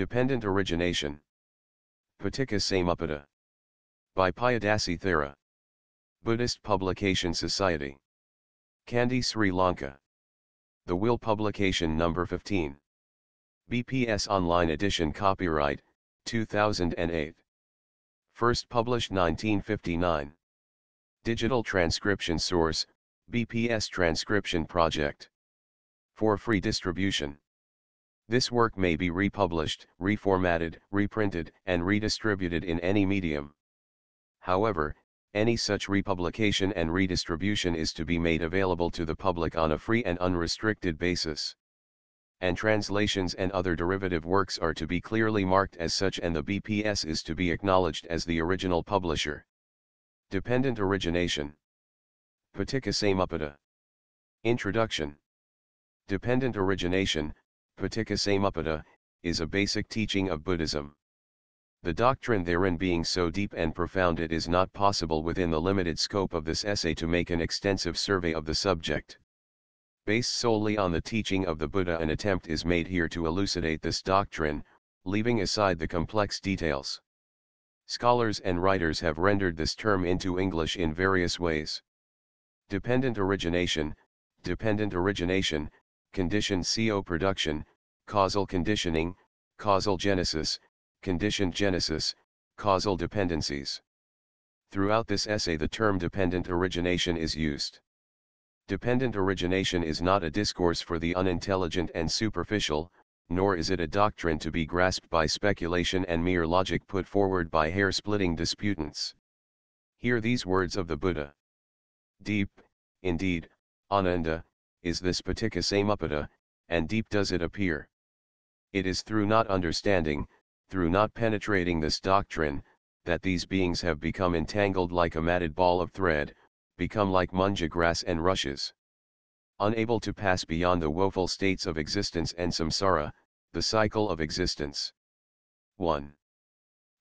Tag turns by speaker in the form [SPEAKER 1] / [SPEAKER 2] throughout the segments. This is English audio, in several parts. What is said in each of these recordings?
[SPEAKER 1] Dependent Origination. Paticca-samuppada. By Piyadassi Thera. Buddhist Publication Society. Kandy, Sri Lanka. The Will Publication Number 15. BPS Online Edition. Copyright, 2008. First published 1959. Digital transcription source, BPS Transcription Project. For free distribution. This work may be republished, reformatted, reprinted, and redistributed in any medium. However, any such republication and redistribution is to be made available to the public on a free and unrestricted basis. And translations and other derivative works are to be clearly marked as such, and the BPS is to be acknowledged as the original publisher. Dependent Origination. Paticca-samuppada. Introduction. Dependent Origination, Paticca-samuppada, is a basic teaching of Buddhism. The doctrine therein being so deep and profound, it is not possible within the limited scope of this essay to make an extensive survey of the subject. Based solely on the teaching of the Buddha, an attempt is made here to elucidate this doctrine, leaving aside the complex details. Scholars and writers have rendered this term into English in various ways. Dependent Origination, conditioned co-production, causal conditioning, causal genesis, conditioned genesis, causal dependencies. Throughout this essay the term dependent origination is used. Dependent origination is not a discourse for the unintelligent and superficial, nor is it a doctrine to be grasped by speculation and mere logic put forward by hair-splitting disputants. Hear these words of the Buddha. Deep, indeed, Ananda, is this Paticca-samuppada, and deep does it appear. It is through not understanding, through not penetrating this doctrine, that these beings have become entangled like a matted ball of thread, become like munja grass and rushes. Unable to pass beyond the woeful states of existence and samsara, the cycle of existence. 1.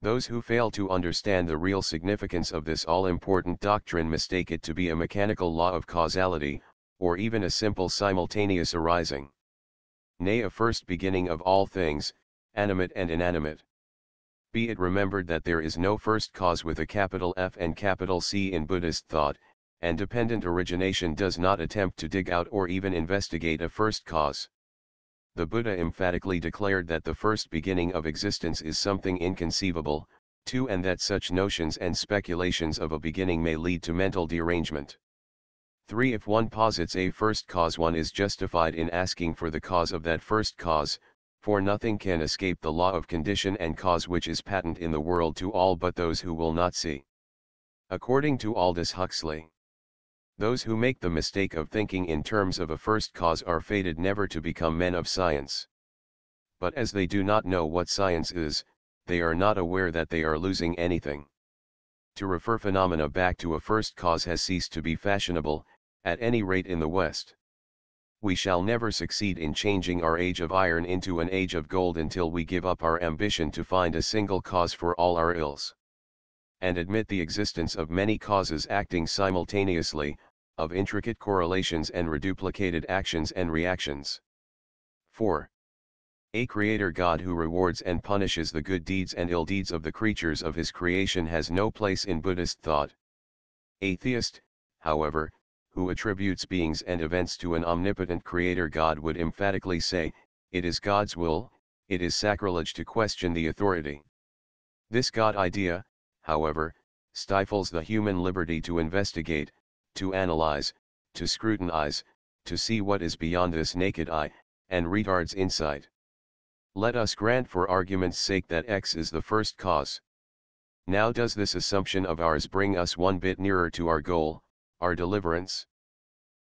[SPEAKER 1] Those who fail to understand the real significance of this all-important doctrine mistake it to be a mechanical law of causality, or even a simple simultaneous arising. Nay, a first beginning of all things, animate and inanimate. Be it remembered that there is no first cause with a capital F and capital C in Buddhist thought, and dependent origination does not attempt to dig out or even investigate a first cause. The Buddha emphatically declared that the first beginning of existence is something inconceivable, too, and that such notions and speculations of a beginning may lead to mental derangement. 3. If one posits a first cause, one is justified in asking for the cause of that first cause, for nothing can escape the law of condition and cause which is patent in the world to all but those who will not see. According to Aldous Huxley, those who make the mistake of thinking in terms of a first cause are fated never to become men of science. But as they do not know what science is, they are not aware that they are losing anything. To refer phenomena back to a first cause has ceased to be fashionable, at any rate in the West. We shall never succeed in changing our age of iron into an age of gold until we give up our ambition to find a single cause for all our ills, and admit the existence of many causes acting simultaneously, of intricate correlations and reduplicated actions and reactions. 4. A creator God who rewards and punishes the good deeds and ill deeds of the creatures of his creation has no place in Buddhist thought. Atheist, however, who attributes beings and events to an omnipotent creator God would emphatically say, it is God's will, it is sacrilege to question the authority. This God idea, however, stifles the human liberty to investigate, to analyze, to scrutinize, to see what is beyond this naked eye, and retards insight. Let us grant for argument's sake that X is the first cause. Now does this assumption of ours bring us one bit nearer to our goal, our deliverance?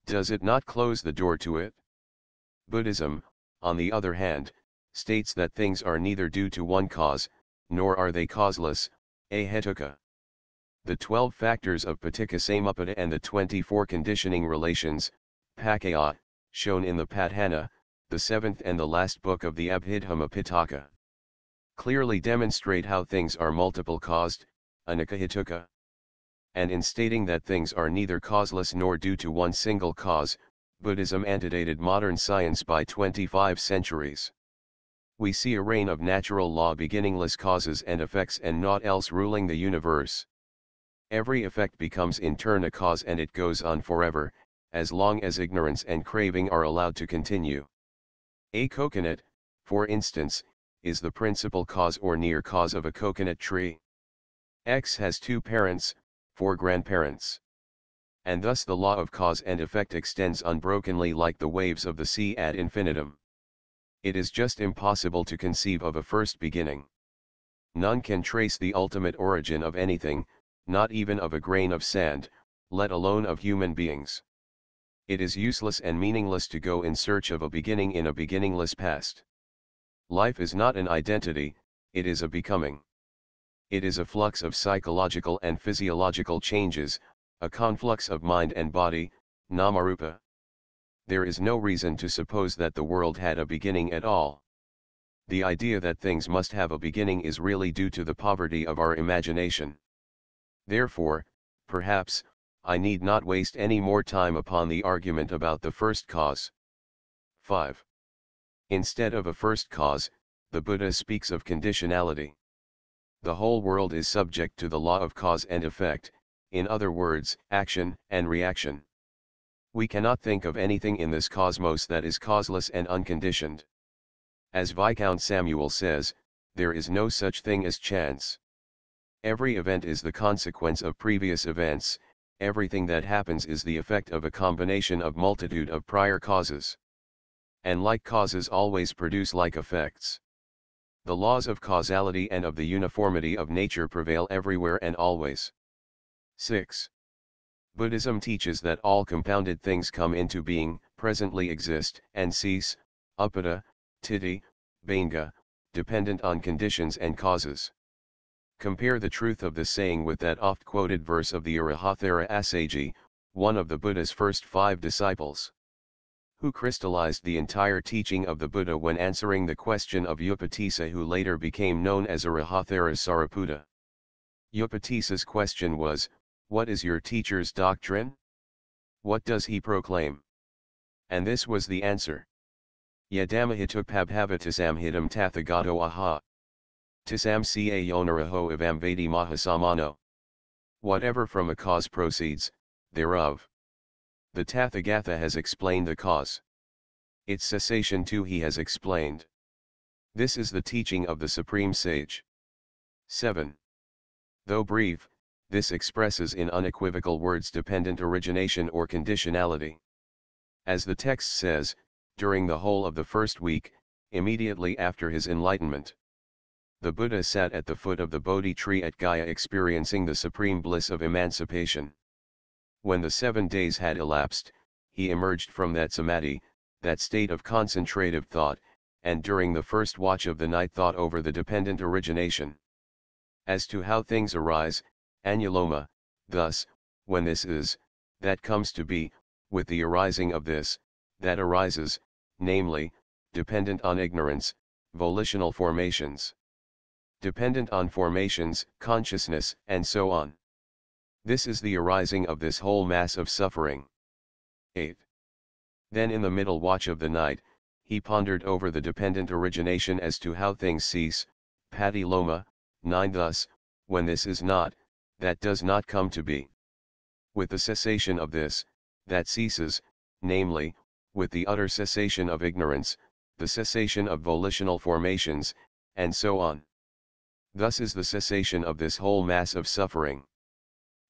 [SPEAKER 1] Does it not close the door to it? Buddhism, on the other hand, states that things are neither due to one cause, nor are they causeless, ahetuka. The 12 factors of Paticca-samuppada and the 24 conditioning relations, paccaya, shown in the Padhana, the 7th and the last book of the Abhidhamma Pitaka, clearly demonstrate how things are multiple caused, anicca. And in stating that things are neither causeless nor due to one single cause, Buddhism antedated modern science by 25 centuries. We see a reign of natural law, beginningless causes and effects, and naught else ruling the universe. Every effect becomes in turn a cause, and it goes on forever, as long as ignorance and craving are allowed to continue. A coconut, for instance, is the principal cause or near cause of a coconut tree. X has two parents, 4 grandparents. And thus the law of cause and effect extends unbrokenly like the waves of the sea ad infinitum. It is just impossible to conceive of a first beginning. None can trace the ultimate origin of anything, not even of a grain of sand, let alone of human beings. It is useless and meaningless to go in search of a beginning in a beginningless past. Life is not an identity, it is a becoming. It is a flux of psychological and physiological changes, a conflux of mind and body, namarupa. There is no reason to suppose that the world had a beginning at all. The idea that things must have a beginning is really due to the poverty of our imagination. Therefore, perhaps, I need not waste any more time upon the argument about the first cause. 5. Instead of a first cause, the Buddha speaks of conditionality. The whole world is subject to the law of cause and effect, in other words, action and reaction. We cannot think of anything in this cosmos that is causeless and unconditioned. As Viscount Samuel says, there is no such thing as chance. Every event is the consequence of previous events, everything that happens is the effect of a combination of multitude of prior causes. And like causes always produce like effects. The laws of causality and of the uniformity of nature prevail everywhere and always. 6. Buddhism teaches that all compounded things come into being, presently exist, and cease, uppada, titi, banga, dependent on conditions and causes. Compare the truth of this saying with that oft-quoted verse of the Arahat Thera Assaji, one of the Buddha's first 5 disciples, who crystallized the entire teaching of the Buddha when answering the question of Upatissa, who later became known as Arahat Thera Sariputta. Upatissa's question was, "What is your teacher's doctrine? What does he proclaim?" And this was the answer. Yadamahitupabhavatisam tathagato aha. Tisam ca yonaraho evam vedi mahasamano. Whatever from a cause proceeds, thereof. The Tathagata has explained the cause. Its cessation too he has explained. This is the teaching of the Supreme Sage. 7. Though brief, this expresses in unequivocal words dependent origination or conditionality. As the text says, during the whole of the first week, immediately after his enlightenment, the Buddha sat at the foot of the Bodhi tree at Gaya experiencing the supreme bliss of emancipation. When the 7 days had elapsed, he emerged from that samadhi, that state of concentrative thought, and during the first watch of the night thought over the dependent origination. As to how things arise, Anuloma, thus, when this is, that comes to be, with the arising of this, that arises, namely, dependent on ignorance, volitional formations. Dependent on formations, consciousness, and so on. This is the arising of this whole mass of suffering. 8. Then in the middle watch of the night, he pondered over the dependent origination as to how things cease, Paticca-samuppada, 9. Thus, when this is not, that does not come to be. With the cessation of this, that ceases, namely, with the utter cessation of ignorance, the cessation of volitional formations, and so on. Thus is the cessation of this whole mass of suffering.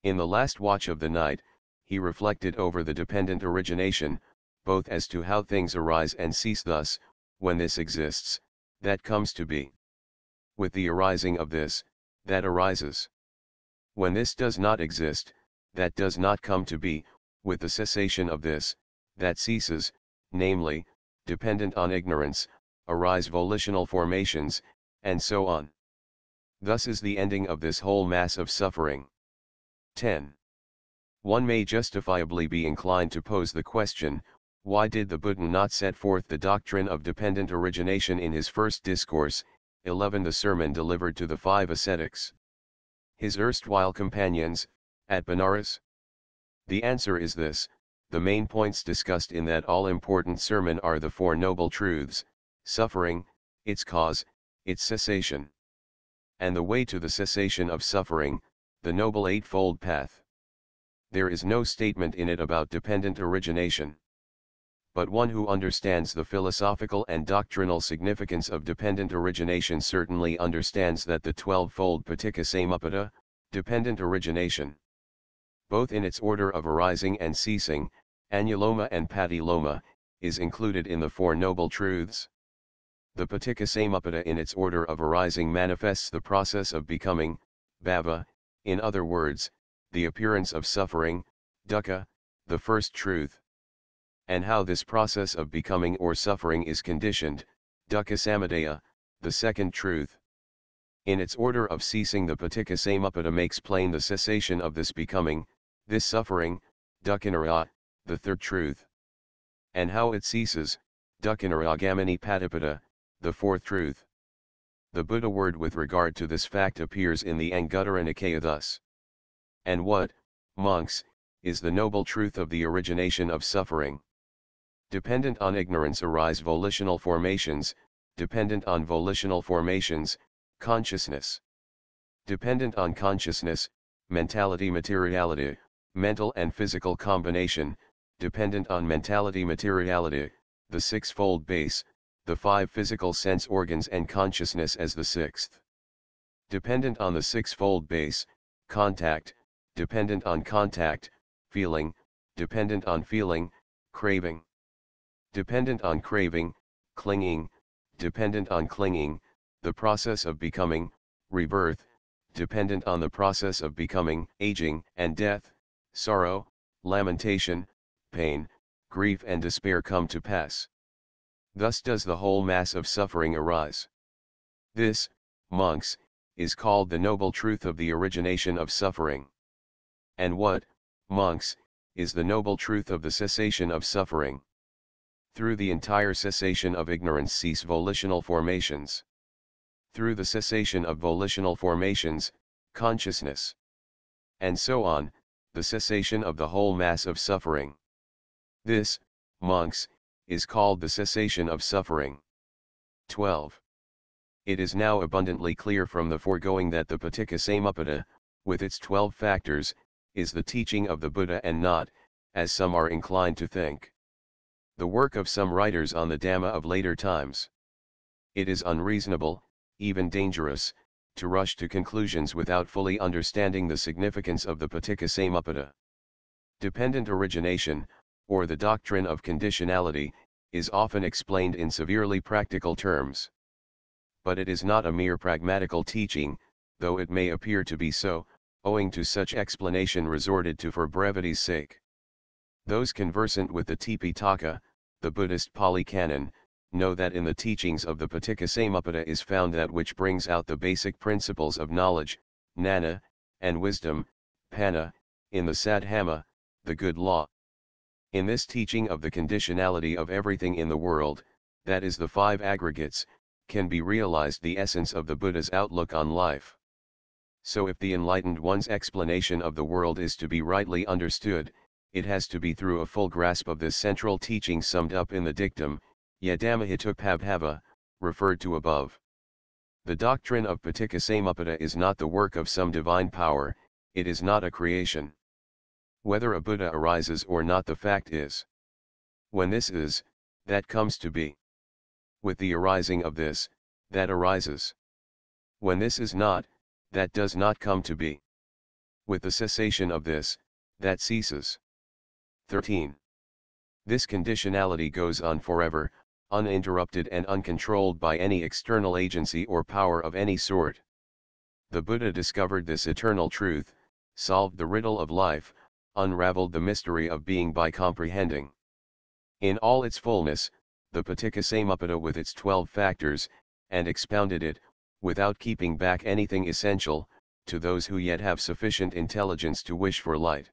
[SPEAKER 1] In the last watch of the night, he reflected over the dependent origination, both as to how things arise and cease. Thus, when this exists, that comes to be. With the arising of this, that arises. When this does not exist, that does not come to be, with the cessation of this, that ceases, namely, dependent on ignorance, arise volitional formations, and so on. Thus is the ending of this whole mass of suffering. 10. One may justifiably be inclined to pose the question, why did the Buddha not set forth the doctrine of dependent origination in his first discourse, 11, the sermon delivered to the 5 ascetics, his erstwhile companions, at Benares? The answer is this: the main points discussed in that all-important sermon are the 4 noble truths: suffering, its cause, its cessation. And the way to the cessation of suffering, the Noble Eightfold Path. There is no statement in it about dependent origination. But one who understands the philosophical and doctrinal significance of dependent origination certainly understands that the 12-fold Paticca-samuppada, dependent origination, both in its order of arising and ceasing, Anuloma and Patiloma, is included in the Four Noble Truths. The Paticca-samuppada in its order of arising manifests the process of becoming, bhava, in other words, the appearance of suffering, dukkha, the first truth. And how this process of becoming or suffering is conditioned, dukkha-samudaya, the second truth. In its order of ceasing, the Paticca-samuppada makes plain the cessation of this becoming, this suffering, dukkha-niraya, the third truth. And how it ceases, dukkha-niragamini patipada, the fourth truth. The Buddha word with regard to this fact appears in the Anguttara Nikaya thus. And what, monks, is the noble truth of the origination of suffering? Dependent on ignorance arise volitional formations, dependent on volitional formations, consciousness. Dependent on consciousness, mentality materiality, mental and physical combination, dependent on mentality materiality, the sixfold base, the five physical sense organs and consciousness as the sixth. Dependent on the sixfold base, contact, dependent on contact, feeling, dependent on feeling, craving. Dependent on craving, clinging, dependent on clinging, the process of becoming, rebirth, dependent on the process of becoming, aging and death, sorrow, lamentation, pain, grief and despair come to pass. Thus does the whole mass of suffering arise. This, monks, is called the noble truth of the origination of suffering. And what, monks, is the noble truth of the cessation of suffering? Through the entire cessation of ignorance cease volitional formations. Through the cessation of volitional formations, consciousness. And so on, the cessation of the whole mass of suffering. This, monks, is called the cessation of suffering. 12. It is now abundantly clear from the foregoing that the Paticca-samuppada, with its 12 factors, is the teaching of the Buddha and not, as some are inclined to think, the work of some writers on the Dhamma of later times. It is unreasonable, even dangerous, to rush to conclusions without fully understanding the significance of the Paticca-samuppada. Dependent origination, or the doctrine of conditionality, is often explained in severely practical terms. But it is not a mere pragmatical teaching, though it may appear to be so, owing to such explanation resorted to for brevity's sake. Those conversant with the Tipitaka, the Buddhist Pali Canon, know that in the teachings of the Paticca-samuppada is found that which brings out the basic principles of knowledge, gnana, and wisdom, panna, in the Sadhama, the good law. In this teaching of the conditionality of everything in the world, that is the five aggregates, can be realized the essence of the Buddha's outlook on life. So if the enlightened one's explanation of the world is to be rightly understood, it has to be through a full grasp of this central teaching summed up in the dictum, Yadamahitukpabhava, referred to above. The doctrine of Paticca-samuppada is not the work of some divine power, it is not a creation. Whether a Buddha arises or not, the fact is. When this is, that comes to be. With the arising of this, that arises. When this is not, that does not come to be. With the cessation of this, that ceases. 13. This conditionality goes on forever, uninterrupted and uncontrolled by any external agency or power of any sort. The Buddha discovered this eternal truth, solved the riddle of life, unraveled the mystery of being by comprehending. In all its fullness, the Paticca-samuppada with its 12 factors, and expounded it, without keeping back anything essential, to those who yet have sufficient intelligence to wish for light.